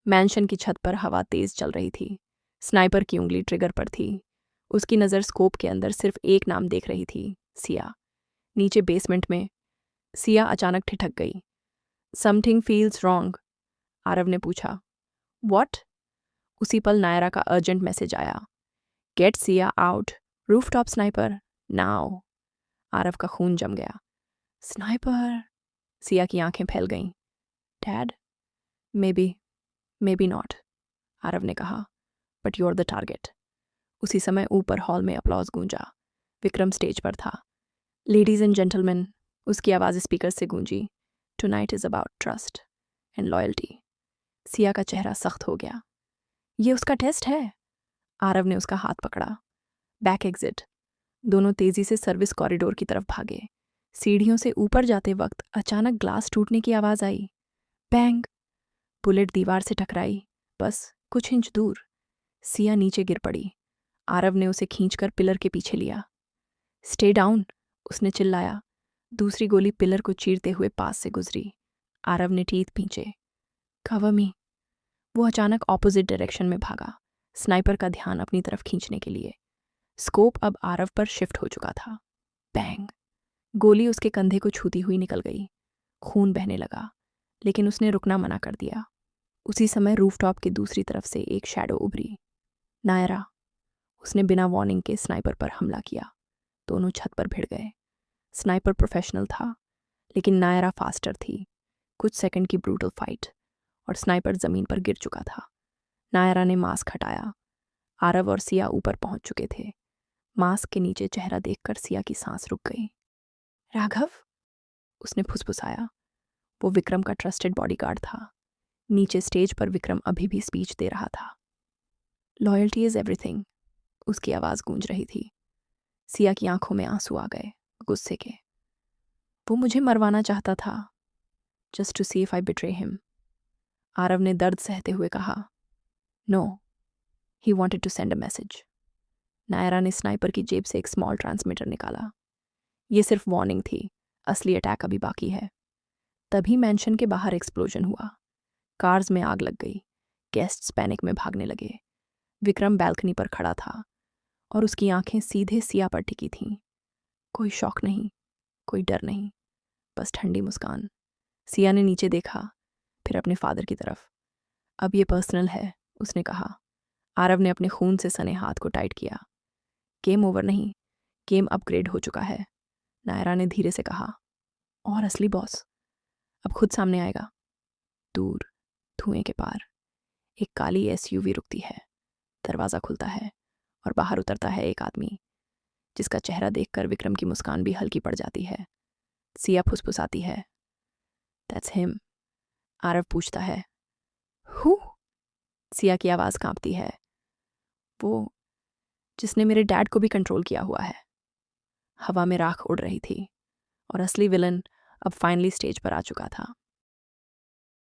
Mention की छत पर हवा तेज चल रही थी। स्नाइपर की उंगली ट्रिगर पर थी। उसकी नज़र स्कोप के अंदर सिर्फ एक नाम देख रही थी, सिया। नीचे बेसमेंट में सिया अचानक ठिठक गई। समथिंग फील्स रॉन्ग, आरव ने पूछा। व्हाट? उसी पल नायरा का अर्जेंट मैसेज आया। Get Siya out, rooftop sniper, now. Aarav का खून जम गया। स्नाइपर? सिया की आंखें फैल गईं। Dad? May be not, Aarav ने कहा, but you are the target. उसी समय ऊपर हॉल में अपलॉज गूंजा। विक्रम स्टेज पर था। लेडीज एंड जेंटलमैन, उसकी आवाज़ स्पीकर से गूंजी। Tonight is about trust and loyalty. Siya का चेहरा सख्त हो गया। ये उसका टेस्ट है? आरव ने उसका हाथ पकड़ा। Back exit. दोनों तेजी से सर्विस कॉरिडोर की तरफ भागे। सीढ़ियों से ऊपर जाते वक्त अचानक ग्लास टूटने की आवाज़ आई। बैंग! बुलेट दीवार से टकराई, बस कुछ इंच दूर। सिया नीचे गिर पड़ी। आरव ने उसे खींचकर पिलर के पीछे लिया। स्टे डाउन, उसने चिल्लाया। दूसरी गोली पिलर को चीरते हुए पास से गुजरी। आरव ने टीथ पींचे। कवर मी। वो अचानक ऑपोजिट डायरेक्शन में भागा, स्नाइपर का ध्यान अपनी तरफ खींचने के लिए। स्कोप अब आरव पर शिफ्ट हो चुका था। बैंग! गोली उसके कंधे को छूती हुई निकल गई। खून बहने लगा, लेकिन उसने रुकना मना कर दिया। उसी समय रूफटॉप की दूसरी तरफ से एक शैडो उभरी। नायरा! उसने बिना वार्निंग के स्नाइपर पर हमला किया। दोनों छत पर भिड़ गए। स्नाइपर प्रोफेशनल था, लेकिन नायरा फास्टर थी। कुछ सेकंड की ब्रूटल फाइट और स्नाइपर जमीन पर गिर चुका था। नायरा ने मास्क हटाया। आरव और सिया ऊपर पहुंच चुके थे। मास्क के नीचे चेहरा देखकर सिया की सांस रुक गई। राघव? उसने फुसफुसाया। वो विक्रम का ट्रस्टेड बॉडीगार्ड था। नीचे स्टेज पर विक्रम अभी भी स्पीच दे रहा था। लॉयल्टी इज एवरीथिंग, उसकी आवाज़ गूंज रही थी। सिया की आंखों में आंसू आ गए, गुस्से के। वो मुझे मरवाना चाहता था, just to see if I betray him. Aarav ने दर्द सहते हुए कहा। No, he wanted to send a message. Naira ने स्नाइपर की जेब से एक स्मॉल ट्रांसमीटर निकाला। ये सिर्फ वार्निंग थी, असली अटैक अभी बाकी है। तभी मैंशन के बाहर एक्सप्लोजन हुआ। कार्स में आग लग गई। गेस्ट्स पैनिक में भागने लगे। विक्रम बैल्कनी पर खड़ा था और उसकी आंखें सीधे सिया पर टिकी थीं। कोई शौक नहीं, कोई डर नहीं, बस ठंडी मुस्कान। सिया ने नीचे देखा, फिर अपने फादर की तरफ। अब ये पर्सनल है, उसने कहा। आरव ने अपने खून से सने हाथ को टाइट किया। गेम ओवर नहीं, गेम अपग्रेड हो चुका है, नायरा ने धीरे से कहा। और असली बॉस अब खुद सामने आएगा। दूर, धुएं के पार, एक काली एसयूवी रुकती है। दरवाज़ा खुलता है और बाहर उतरता है एक आदमी, जिसका चेहरा देखकर विक्रम की मुस्कान भी हल्की पड़ जाती है। सिया फुसफुसाती है। That's him. आरव पूछता है। हु? सिया की आवाज़ कांपती है। वो जिसने मेरे डैड को भी कंट्रोल किया हुआ है। हवा में राख उड़ रही थी और असली विलन अब फाइनली स्टेज पर आ चुका था।